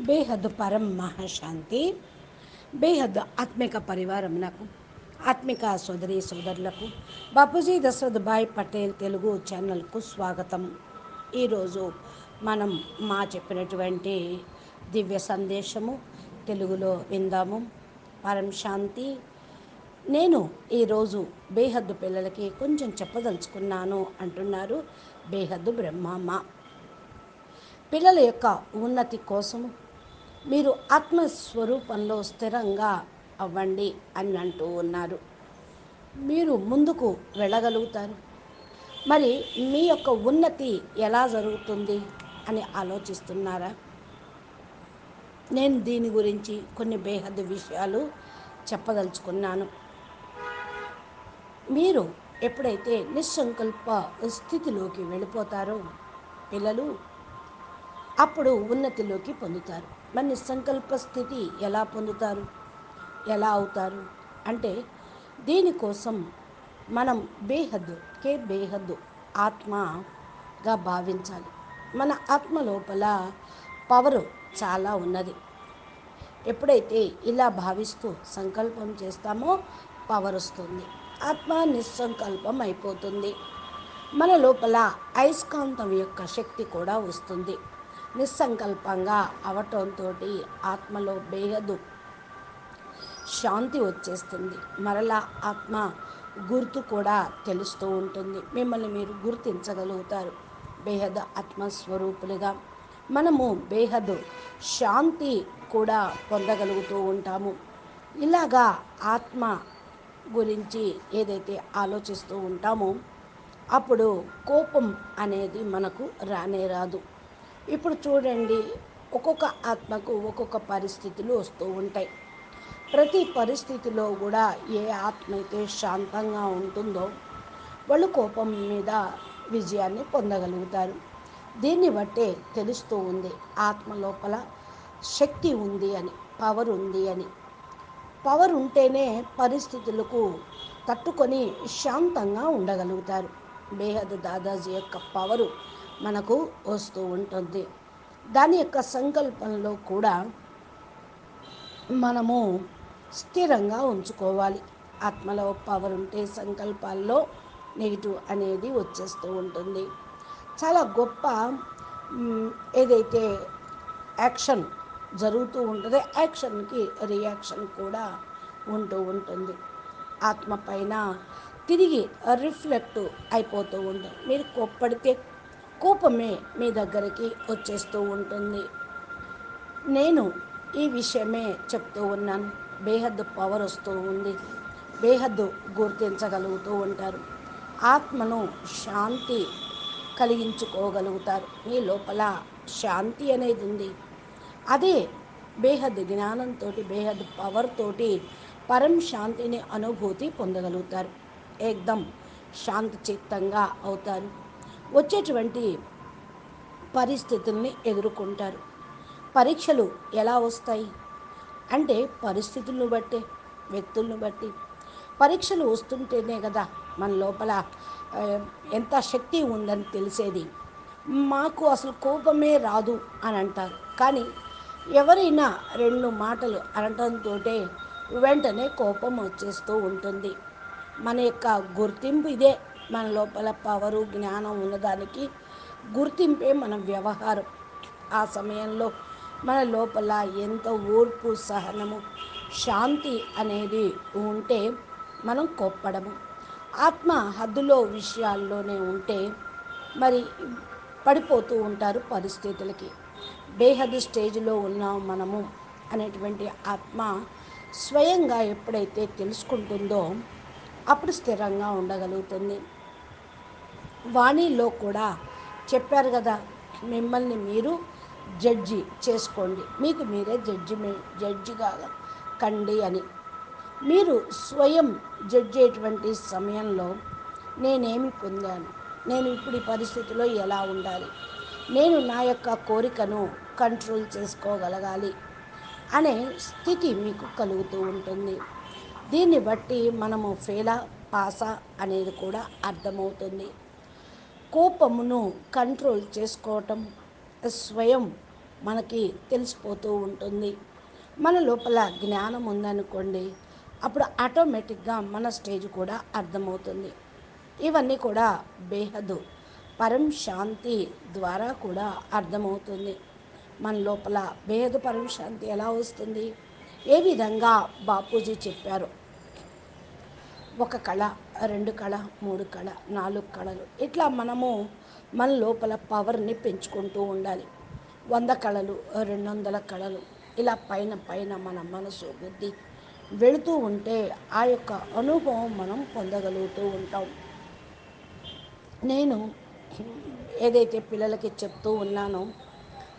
బేహద్ పరం మహాశాంతి. బేహద్ ఆత్మిక పరివారమునకు, ఆత్మిక సోదరి సోదరులకు బాపూజీ దశరథ్ భాయ్ పటేల్ తెలుగు ఛానల్కు స్వాగతం. ఈరోజు మనం చెప్పినటువంటి దివ్య సందేశము తెలుగులో విందాము. పరం శాంతి. నేను ఈరోజు బేహద్దు పిల్లలకి కొంచెం చెప్పదలుచుకున్నాను అంటున్నారు బేహద్దు బ్రహ్మమ్మ. పిల్లల యొక్క ఉన్నతి కోసము మీరు ఆత్మస్వరూపంలో స్థిరంగా అవ్వండి అని అంటూ ఉన్నారు. మీరు ముందుకు వెళ్ళగలుగుతారు. మరి మీ యొక్క ఉన్నతి ఎలా జరుగుతుంది అని ఆలోచిస్తున్నారా? నేను దీని గురించి కొన్ని బేహద్దు విషయాలు చెప్పదలుచుకున్నాను. మీరు ఎప్పుడైతే నిస్సంకల్ప స్థితిలోకి వెళ్ళిపోతారో పిల్లలు, అప్పుడు ఉన్నతిలోకి పొందుతారు. మరి నిస్సంకల్ప స్థితి ఎలా పొందుతారు, ఎలా అవుతారు అంటే, దీనికోసం మనం బేహద్దు ఆత్మగా భావించాలి. మన ఆత్మ లోపల పవరు చాలా ఉన్నది. ఎప్పుడైతే ఇలా భావిస్తూ సంకల్పం చేస్తామో పవర్ వస్తుంది. ఆత్మ నిస్సంకల్పం అయిపోతుంది. మన లోపల అయస్కాంతం యొక్క శక్తి కూడా వస్తుంది. నిస్సంకల్పంగా అవటంతో ఆత్మలో బేహద్దు శాంతి వచ్చేస్తుంది. మరలా ఆత్మ గుర్తు కూడా తెలుస్తూ ఉంటుంది. మిమ్మల్ని మీరు గుర్తించగలుగుతారు బేహద్ ఆత్మస్వరూపులుగా. మనము బేహద్దు శాంతి కూడా పొందగలుగుతూ ఉంటాము. ఇలాగా ఆత్మ గురించి ఏదైతే ఆలోచిస్తూ ఉంటామో అప్పుడు కోపం అనేది మనకు రానే రాదు. ఇప్పుడు చూడండి, ఒక్కొక్క ఆత్మకు ఒక్కొక్క పరిస్థితులు వస్తూ ఉంటాయి. ప్రతి పరిస్థితిలో కూడా ఏ ఆత్మ అయితే శాంతంగా ఉంటుందో వాళ్ళు కోపం మీద విజయాన్ని పొందగలుగుతారు. దీన్ని బట్టే తెలుస్తూ ఉంది ఆత్మ లోపల శక్తి ఉంది అని, పవర్ ఉంది అని. పవర్ ఉంటేనే పరిస్థితులకు తట్టుకొని శాంతంగా ఉండగలుగుతారు. బేహద్ దాదాజీ యొక్క పవరు మనకు వస్తూ ఉంటుంది. దాని యొక్క సంకల్పంలో కూడా మనము స్థిరంగా ఉంచుకోవాలి. ఆత్మలో పవర్ ఉంటే సంకల్పాల్లో నెగిటివ్ అనేది వచ్చేస్తూ ఉంటుంది. చాలా గొప్ప ఏదైతే యాక్షన్ జరుగుతూ ఉంటుందో యాక్షన్కి రియాక్షన్ కూడా ఉంటూ ఉంటుంది. ఆత్మ పైన తిరిగి రిఫ్లెక్ట్ అయిపోతూ ఉంటుంది. మీరు కోప్పడితే కోపమే మీ దగ్గరికి వచ్చేస్తూ ఉంటుంది. నేను ఈ విషయమే చెప్తూ ఉన్నాను. బేహద్దు పవర్ వస్తూ ఉంది. బేహద్దు గుర్తించగలుగుతూ ఉంటారు. ఆత్మను శాంతి కలిగించుకోగలుగుతారు. మీ లోపల శాంతి అనేది ఉంది. అదే బేహద్ జ్ఞానంతో, బేహద్ పవర్ తోటి పరం శాంతిని అనుభూతి పొందగలుగుతారు. ఏకదం శాంతి చిత్తంగా అవుతారు. వచ్చేటువంటి పరిస్థితుల్ని ఎదుర్కొంటారు. పరీక్షలు ఎలా వస్తాయి అంటే పరిస్థితులను బట్టి, వ్యక్తులను బట్టి పరీక్షలు వస్తుంటేనే కదా మన లోపల ఎంత శక్తి ఉందని తెలిసేది. మాకు అసలు కోపమే రాదు అని అంటారు. కానీ ఎవరైనా రెండు మాటలు అనటంతో వెంటనే కోపం వచ్చేస్తూ ఉంటుంది. మన యొక్క గుర్తింపు ఇదే. మన లోపల పవరు జ్ఞానం ఉన్నదానికి గుర్తింపే మన వ్యవహారం. ఆ సమయంలో మన లోపల ఎంత ఓర్పు, సహనము, శాంతి అనేది ఉంటే మనం కోప్పడము. ఆత్మ హద్దులో విషయాల్లోనే ఉంటే మరి పడిపోతూ ఉంటారు పరిస్థితులకి. బేహద్ స్టేజ్లో ఉన్నాం మనము అనేటువంటి ఆత్మ స్వయంగా ఎప్పుడైతే తెలుసుకుంటుందో అప్పుడు స్థిరంగా ఉండగలుగుతుంది. వాణిలో కూడా చెప్పారు కదా, మిమ్మల్ని మీరు జడ్జి చేసుకోండి, మీకు మీరే జడ్జిగా కండి అని. మీరు స్వయం జడ్జి అయ్యేటువంటి సమయంలో నేనేమి పొందాను, నేను ఇప్పుడు ఈ పరిస్థితిలో ఎలా ఉండాలి, నేను నా యొక్క కోరికను కంట్రోల్ చేసుకోగలగాలి అనే స్థితి మీకు కలుగుతూ ఉంటుంది. దీన్ని బట్టి మనము ఫెయిలా పాసా అనేది కూడా అర్థమవుతుంది. కోపమును కంట్రోల్ చేసుకోవటం స్వయం మనకి తెలిసిపోతూ ఉంటుంది. మన లోపల జ్ఞానం ఉందనుకోండి, అప్పుడు ఆటోమేటిక్గా మన స్టేజ్ కూడా అర్థమవుతుంది. ఇవన్నీ కూడా బేహదు పరం శాంతి ద్వారా కూడా అర్థమవుతుంది. మన లోపల బేహదు పరం శాంతి ఎలా వస్తుంది, ఏ విధంగా బాపూజీ చెప్పారు. ఒక కళ, రెండు కళ, మూడు కళ, నాలుగు కళలు, ఇట్లా మనము మన లోపల పవర్ని పెంచుకుంటూ ఉండాలి. 100 కళలు, 200 కళలు, ఇలా పైన పైన మన మనసు బుద్ధి వెళుతూ ఉంటే ఆ యొక్క అనుభవం మనం పొందగలుగుతూ ఉంటాం. నేను ఏదైతే పిల్లలకి చెప్తూ ఉన్నానో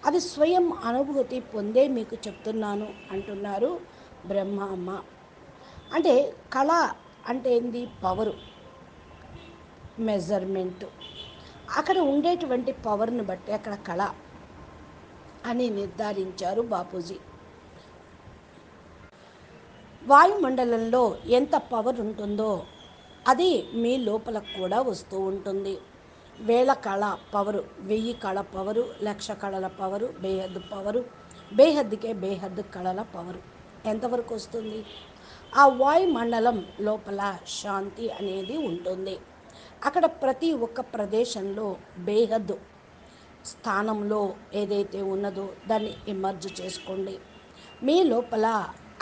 అది స్వయం అనుభూతి పొందే మీకు చెప్తున్నాను అంటున్నారు బ్రహ్మ అమ్మ. అంటే కళ అంటే ఏంది, పవరు, మెజర్మెంట్. అక్కడ ఉండేటువంటి పవర్ని బట్టి అక్కడ కళ అని నిర్ధారించారు బాపూజీ. వాయుమండలంలో ఎంత పవర్ ఉంటుందో అది మీ లోపలకు కూడా వస్తూ ఉంటుంది. 1000 కళ పవరు, 1000 కళ పవరు, 1,00,000 కళల పవరు, బేహద్దు పవరు, బేహద్దుకే బేహద్దు కళల పవరు ఎంతవరకు వస్తుంది. ఆ వాయుమండలం లోపల శాంతి అనేది ఉంటుంది. అక్కడ ప్రతి ఒక్క ప్రదేశంలో బేహద్దు స్థానంలో ఏదైతే ఉన్నదో దాన్ని ఎమర్జ్ చేసుకోండి. మీ లోపల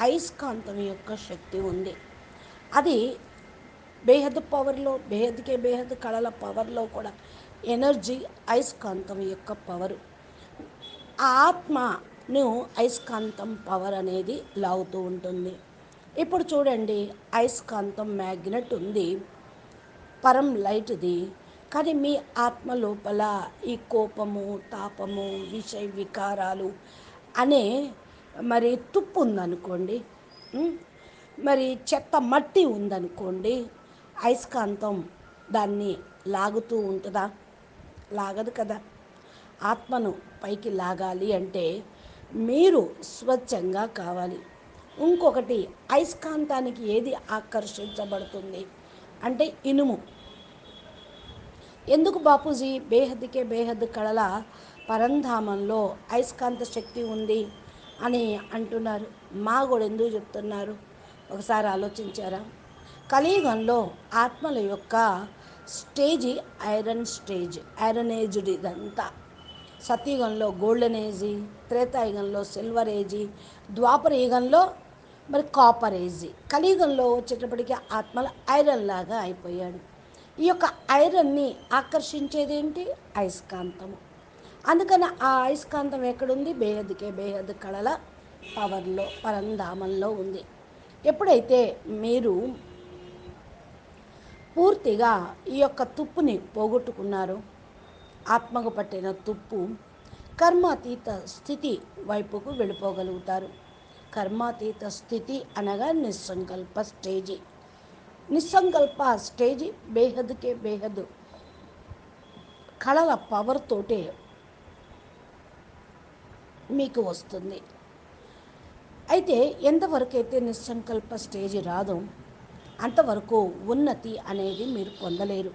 అయస్కాంతం యొక్క శక్తి ఉంది. అది బేహద్దు పవర్లో, బేహద్దుకే బేహద్దు కళల పవర్లో కూడా ఎనర్జీ అయస్కాంతం యొక్క పవరు. ఆ ఆత్మను అయస్కాంతం పవర్ అనేది లాగుతూ ఉంటుంది. ఇప్పుడు చూడండి, అయస్కాంతం మ్యాగ్నెట్ ఉంది, పరం లైట్ది. కానీ మీ ఆత్మ లోపల ఈ కోపము, తాపము, విషయ వికారాలు అనే మరి తుప్పు ఉందనుకోండి, మరి చెత్త మట్టి ఉందనుకోండి, అయస్కాంతం దాన్ని లాగుతూ ఉంటుందా? లాగదు కదా. ఆత్మను పైకి లాగాలి అంటే మీరు స్వచ్ఛంగా కావాలి. ఇంకొకటి, అయస్కాంతానికి ఏది ఆకర్షించబడుతుంది అంటే ఇనుము. ఎందుకు బాపూజీ బేహద్దుకే బేహద్దు కళల పరంధామంలో అయస్కాంత శక్తి ఉంది అని అంటున్నారు? మా కూడా ఎందుకు చెప్తున్నారు ఒకసారి ఆలోచించారా? కలియుగంలో ఆత్మల యొక్క stage iron stage, iron aged ఇదంతా. సత్యుగంలో గోల్డెన్ ఏజీ, త్రేతాయుగంలో సిల్వర్ ఏజీ, ద్వాపర యుగంలో మరి కాపర్ ఏజీ, కలియుగంలో వచ్చేటప్పటికి ఆత్మల ఐరన్ లాగా అయిపోయాడు. ఈ యొక్క ఐరన్ని ఆకర్షించేదేంటి? అయస్కాంతము. అందుకని ఆ అయస్కాంతం ఎక్కడుంది? బేహద్దుకే బేహద్దు కళల పవర్లో, పరంధామంలో ఉంది. ఎప్పుడైతే మీరు పూర్తిగా ఈ యొక్క తుప్పుని పోగొట్టుకున్నారో, ఆత్మకు పట్టిన తుప్పు, కర్మాతీత స్థితి వైపుకు వెళ్ళిపోగలుగుతారు. కర్మాతీత స్థితి అనగా నిస్సంకల్ప స్టేజీ. నిస్సంకల్ప స్టేజీ బేహద్దుకే బేహద్దు కళల పవర్ తోటే మీకు వస్తుంది. అయితే ఎంతవరకు అయితే నిస్సంకల్ప స్టేజీ రాదో అంతవరకు ఉన్నతి అనేది మీరు పొందలేరు.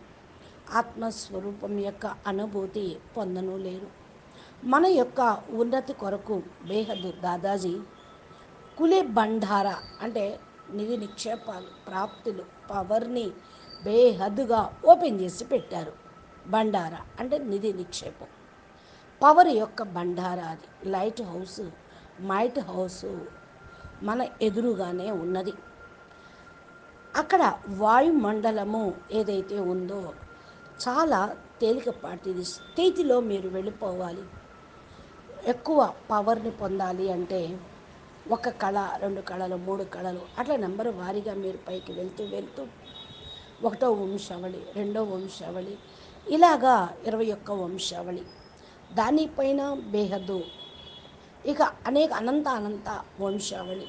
ఆత్మస్వరూపం యొక్క అనుభూతి పొందను లేరు. మన యొక్క ఉన్నతి కొరకు బేహద్దు దాదాజీ కులే బండారా అంటే నిధి నిక్షేపాలు, ప్రాప్తులు, పవర్ని బేహద్దుగా ఓపెన్ చేసి పెట్టారు. బండారా అంటే నిధి నిక్షేపం, పవర్ యొక్క బండారా. అది లైట్ హౌస్, మైట్ హౌస్ మన ఎదురుగానే ఉన్నది. అక్కడ వాయుమండలము ఏదైతే ఉందో చాలా తేలికపాటిది స్థితిలో మీరు వెళ్ళిపోవాలి. ఎక్కువ పవర్ని పొందాలి అంటే 1 కళ, 2 కళలు, 3 కళలు, అట్లా నెంబర్ వారీగా మీరు పైకి వెళ్తూ వెళ్తూ 1వ వంశావళి, 2వ వంశావళి, ఇలాగా 21వ వంశావళి, దానిపైన బేహద్దు, ఇక అనేక అనంత వంశావళి.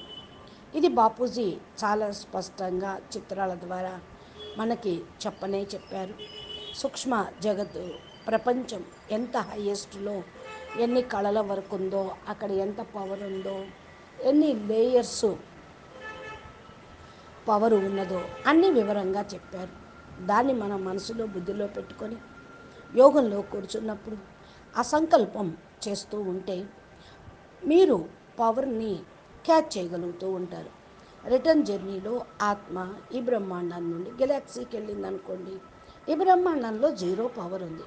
ఇది బాపూజీ చాలా స్పష్టంగా చిత్రాల ద్వారా మనకి చెప్పారు. సూక్ష్మ జగత్తు ప్రపంచం ఎంత హయ్యెస్ట్లో ఎన్ని కళల వరకు ఉందో, అక్కడ ఎంత పవర్ ఉందో, ఎన్ని లేయర్స్ పవర్ ఉన్నదో అన్ని వివరంగా చెప్పారు. దాన్ని మన మనసులో బుద్ధిలో పెట్టుకొని యోగంలో కూర్చున్నప్పుడు ఆ సంకల్పం చేస్తూ ఉంటే మీరు పవర్ని క్యాచ్ చేయగలుగుతూ ఉంటారు. రిటర్న్ జర్నీలో ఆత్మ ఈ బ్రహ్మాండం నుండి గెలాక్సీకి వెళ్ళింది అనుకోండి, ఈ బ్రహ్మాండంలో జీరో పవర్ ఉంది.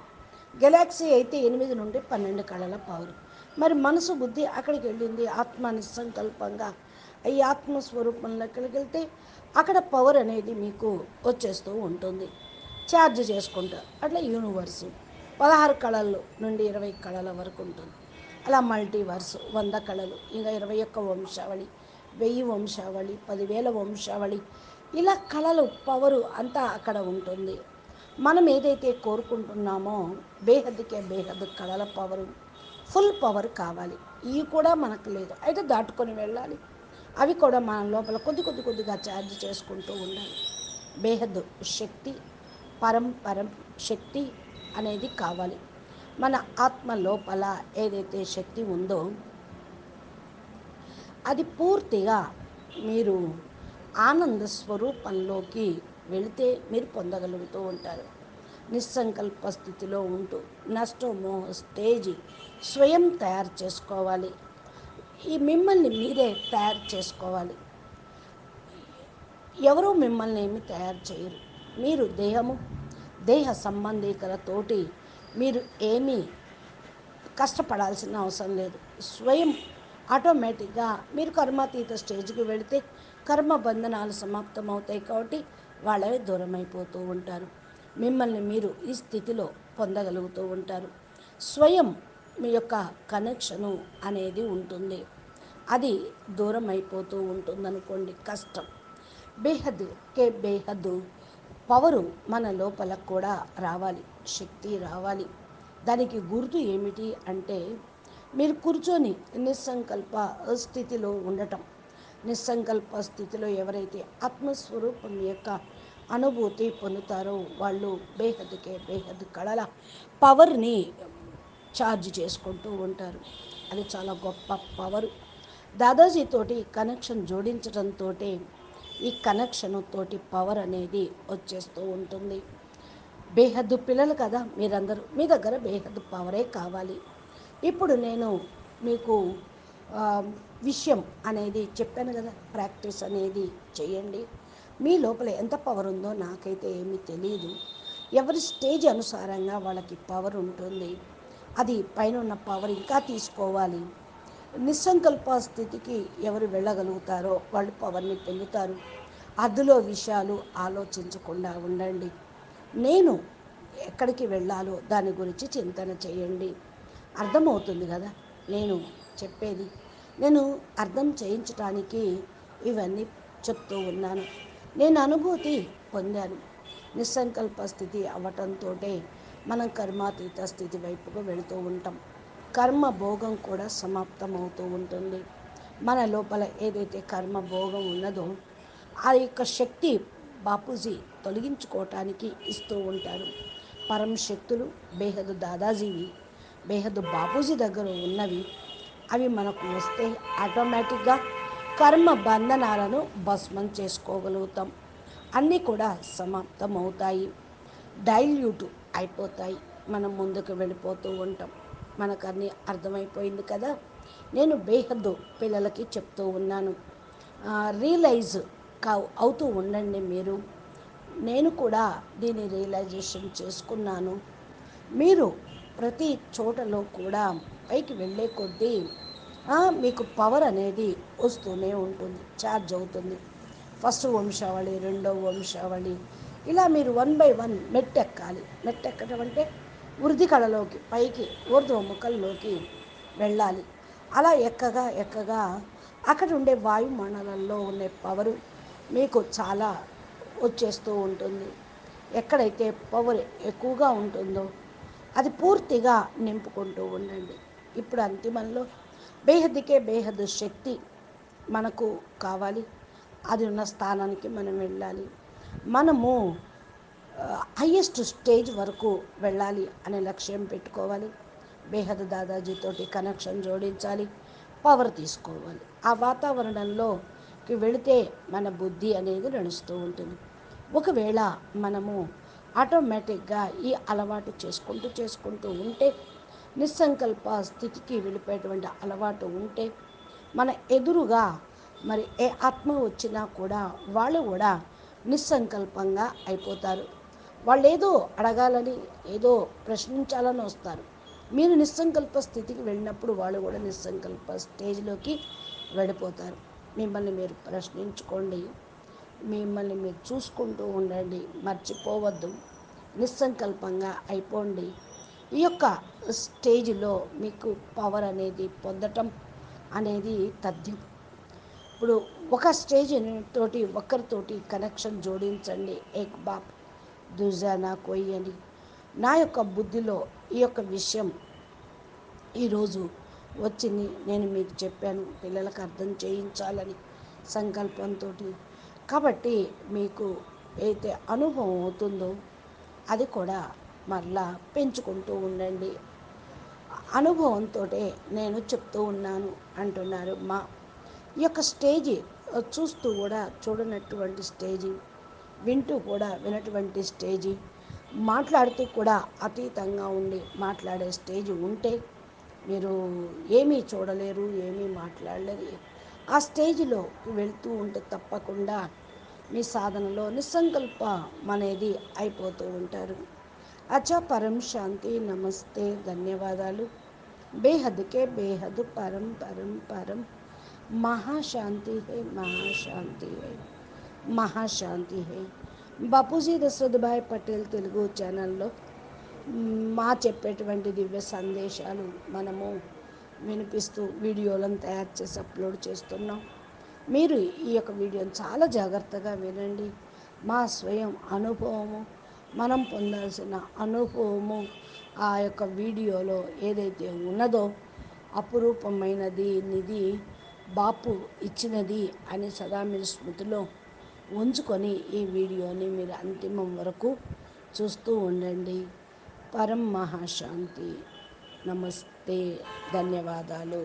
గెలాక్సీ అయితే 8 నుండి 12 కళల పవర్. మరి మనసు బుద్ధి అక్కడికి వెళ్ళింది, ఆత్మ నిస్సంకల్పంగా ఈ ఆత్మస్వరూపంలో ఎక్కడికి వెళ్తే అక్కడ పవర్ అనేది మీకు వచ్చేస్తూ ఉంటుంది. ఛార్జ్ చేసుకుంటారు. అట్లా యూనివర్సు 16 కళల నుండి 20 కళల వరకు ఉంటుంది. అలా మల్టీవర్స్ 100 కళలు, ఇంకా 21 వంశావళి, 1000 వంశావళి, 10,000 వంశావళి, ఇలా కళలు పవరు అంతా అక్కడ ఉంటుంది. మనం ఏదైతే కోరుకుంటున్నామో బేహద్దుకే బేహద్దు కళల పవరు, ఫుల్ పవర్ కావాలి. ఇవి కూడా మనకు లేదు, అయితే దాటుకొని వెళ్ళాలి. అవి కూడా మన లోపల కొద్దిగా ఛార్జ్ చేసుకుంటూ ఉండాలి. బేహద్దు శక్తి, పరం శక్తి అనేది కావాలి. మన ఆత్మ లోపల ఏదైతే శక్తి ఉందో అది పూర్తిగా మీరు ఆనంద స్వరూపంలోకి వెళితే మీరు పొందగలుగుతూ ఉంటారు. నిస్సంకల్ప స్థితిలో ఉంటూ నష్టమో స్టేజీ స్వయం తయారు చేసుకోవాలి. ఈ మిమ్మల్ని మీరే తయారు చేసుకోవాలి. ఎవరూ మిమ్మల్ని ఏమి తయారు చేయరు. మీరు దేహ సంబంధికులతోటి మీరు ఏమీ కష్టపడాల్సిన అవసరం లేదు. స్వయం ఆటోమేటిక్గా మీరు కర్మాతీత స్టేజ్కి వెళితే కర్మ బంధనాలు సమాప్తమవుతాయి. కాబట్టి వాళ్ళే దూరం అయిపోతూ ఉంటారు. మిమ్మల్ని మీరు ఈ స్థితిలో పొందగలుగుతూ ఉంటారు. స్వయం మీ యొక్క కనెక్షను అనేది ఉంటుంది. అది దూరం అయిపోతూ ఉంటుందనుకోండి, కష్టం. బేహద్దు పవరు మన లోపల కూడా రావాలి, శక్తి రావాలి. దానికి గుర్తు ఏమిటి అంటే మీరు కూర్చొని నిస్సంకల్ప స్థితిలో ఉండటం. నిస్సంకల్ప స్థితిలో ఎవరైతే ఆత్మస్వరూపం యొక్క అనుభూతి పొందుతారో వాళ్ళు బేహద్దుకే బేహద్దు కళల పవర్ని ఛార్జ్ చేసుకుంటూ ఉంటారు. అది చాలా గొప్ప పవరు. దాదాజీతోటి కనెక్షన్ జోడించడంతో ఈ కనెక్షన్ తోటి పవర్ అనేది వచ్చేస్తూ ఉంటుంది. బేహద్దు పిల్లలు కదా మీరందరూ, మీ దగ్గర బేహద్దు పవరే కావాలి. ఇప్పుడు నేను మీకు విషయం అనేది చెప్పాను కదా, ప్రాక్టీస్ అనేది చేయండి. మీ లోపల ఎంత పవర్ ఉందో నాకైతే ఏమీ తెలియదు. ఎవరి స్టేజ్ అనుసారంగా వాళ్ళకి పవర్ ఉంటుంది. అది పైన ఉన్న పవర్ ఇంకా తీసుకోవాలి. నిస్సంకల్ప స్థితికి ఎవరు వెళ్ళగలుగుతారో వాళ్ళు పవర్ని పొందుతారు. అందులో విషయాలు ఆలోచించకుండా ఉండండి. నేను ఎక్కడికి వెళ్ళాలో దాని గురించి చింతన చేయండి. అర్థమవుతుంది కదా నేను చెప్పేది. నేను అర్థం చేయించడానికి ఇవన్నీ చెప్తూ ఉన్నాను. నేను అనుభూతి పొందాను. నిస్సంకల్ప స్థితి అవ్వటంతో మనం కర్మాతీత స్థితి వైపుకు వెళుతూ ఉంటాం. కర్మ భోగం కూడా సమాప్తం అవుతూ ఉంటుంది. మన లోపల ఏదైతే కర్మ భోగం ఉన్నదో ఆ యొక్క శక్తి బాపూజీ తొలగించుకోవటానికి ఇస్తూ ఉంటారు. పరం శక్తులు బేహద్దు దాదాజీవి, బేహద్దు బాపూజీ దగ్గర ఉన్నవి. అవి మనకు వస్తే ఆటోమేటిక్గా కర్మ బంధనాలను భస్మం చేసుకోగలుగుతాం. అన్నీ కూడా సమాప్తం అవుతాయి, డైల్యూట్ అయిపోతాయి. మనం ముందుకు వెళ్ళిపోతూ ఉంటాం. మనకు అన్నీ అర్థమైపోయింది కదా. నేను బేహద్దు పిల్లలకి చెప్తూ ఉన్నాను. రియలైజ్ అవుతూ ఉండండి మీరు. నేను కూడా దీన్ని రియలైజేషన్ చేసుకున్నాను. మీరు ప్రతి చోటలో కూడా పైకి వెళ్ళే కొద్దీ మీకు పవర్ అనేది వస్తూనే ఉంటుంది, ఛార్జ్ అవుతుంది. ఫస్ట్ వంశావళి, రెండవ వంశావళి, ఇలా మీరు 1 బై 1 మెట్టెక్కాలి. మెట్టెక్కడం అంటే వృద్ధి కళలోకి పైకి ఊర్ధ్వముఖంలోకి వెళ్ళాలి. అలా ఎక్కగా అక్కడ ఉండే వాయుమండలంలో ఉండే పవరు మీకు చాలా వచ్చేస్తూ ఉంటుంది. ఎక్కడైతే పవర్ ఎక్కువగా ఉంటుందో అది పూర్తిగా నింపుకుంటూ ఉండండి. ఇప్పుడు అంతిమంలో బేహద్దుకే బేహద్దు శక్తి మనకు కావాలి. అది ఉన్న స్థానానికి మనం వెళ్ళాలి. మనము హయ్యెస్ట్ స్టేజ్ వరకు వెళ్ళాలి అనే లక్ష్యం పెట్టుకోవాలి. బేహద్ దాదాజీతోటి కనెక్షన్ జోడించాలి, పవర్ తీసుకోవాలి. ఆ వాతావరణంలోకి వెళితే మన బుద్ధి అనేది నడుస్తూ ఉంటుంది. ఒకవేళ మనము ఆటోమేటిక్గా ఈ అలవాటు చేసుకుంటూ ఉంటే నిస్సంకల్ప స్థితికి వెళ్ళిపోయేటువంటి అలవాటు ఉంటే మన ఎదురుగా మరి ఏ ఆత్మ వచ్చినా కూడా వాళ్ళు కూడా నిస్సంకల్పంగా అయిపోతారు. వాళ్ళు ఏదో అడగాలని, ఏదో ప్రశ్నించాలని వస్తారు. మీరు నిస్సంకల్ప స్థితికి వెళ్ళినప్పుడు వాళ్ళు కూడా నిస్సంకల్ప స్టేజ్లోకి వెళ్ళిపోతారు. మిమ్మల్ని మీరు ప్రశ్నించుకోండి, మిమ్మల్ని మీరు చూసుకుంటూ ఉండండి, మర్చిపోవద్దు, నిస్సంకల్పంగా అయిపోండి. ఈ యొక్క స్టేజ్లో మీకు పవర్ అనేది పొందటం అనేది తథ్యం. ఇప్పుడు ఒక స్టేజ్ తోటి ఒక్కరితోటి కనెక్షన్ జోడించండి. ఏక్ బాప్ దుజానా కోయి అని నా యొక్క బుద్ధిలో ఈ యొక్క విషయం ఈరోజు వచ్చింది, నేను మీకు చెప్పాను పిల్లలకు అర్థం చేయించాలని సంకల్పంతో. కాబట్టి మీకు అయితే అనుభవం అవుతుందో అది కూడా మరలా పెంచుకుంటూ ఉండండి. అనుభవంతో నేను చెప్తూ ఉన్నాను అంటున్నారు మా ఈ యొక్క స్టేజీ చూస్తూ కూడా చూడనటువంటి స్టేజీ, వింటూ కూడా వినటువంటి స్టేజీ, మాట్లాడుతూ కూడా అతీతంగా ఉండి మాట్లాడే స్టేజ్ ఉంటే మీరు ఏమీ చూడలేరు, ఏమీ మాట్లాడలేరు. ఆ స్టేజ్లో వెళ్తూ ఉంటే తప్పకుండా మీ సాధనలో నిస్సంకల్పం అనేది అయిపోతూ ఉంటారు. అచ్చా, పరం శాంతి, నమస్తే, ధన్యవాదాలు. బేహద్కే బేహద్ పరం పరం పరం महाशांति है, महाशांति है, महाशांति है. బాపూజీ దశరథ్ భాయ్ పటేల్ తెలుగు ఛానల్లో మా చెప్పేటువంటి దివ్య సందేశాలు మనము వినిపిస్తూ వీడియోలను తయారు చేసి అప్లోడ్ చేస్తున్నాం. మీరు ఈ యొక్క వీడియోని చాలా జాగ్రత్తగా వినండి. మా స్వయం అనుభవము, మనం పొందాల్సిన అనుభవము ఆ యొక్క వీడియోలో ఏదైతే ఉన్నదో అపురూపమైనది, నిధి బాపు ఇచ్చినది అని సదా మీరు స్మృతిలో ఉంచుకొని ఈ వీడియోని మీరు అంతిమం వరకు చూస్తూ ఉండండి. పరం మహాశాంతి. నమస్తే, ధన్యవాదాలు.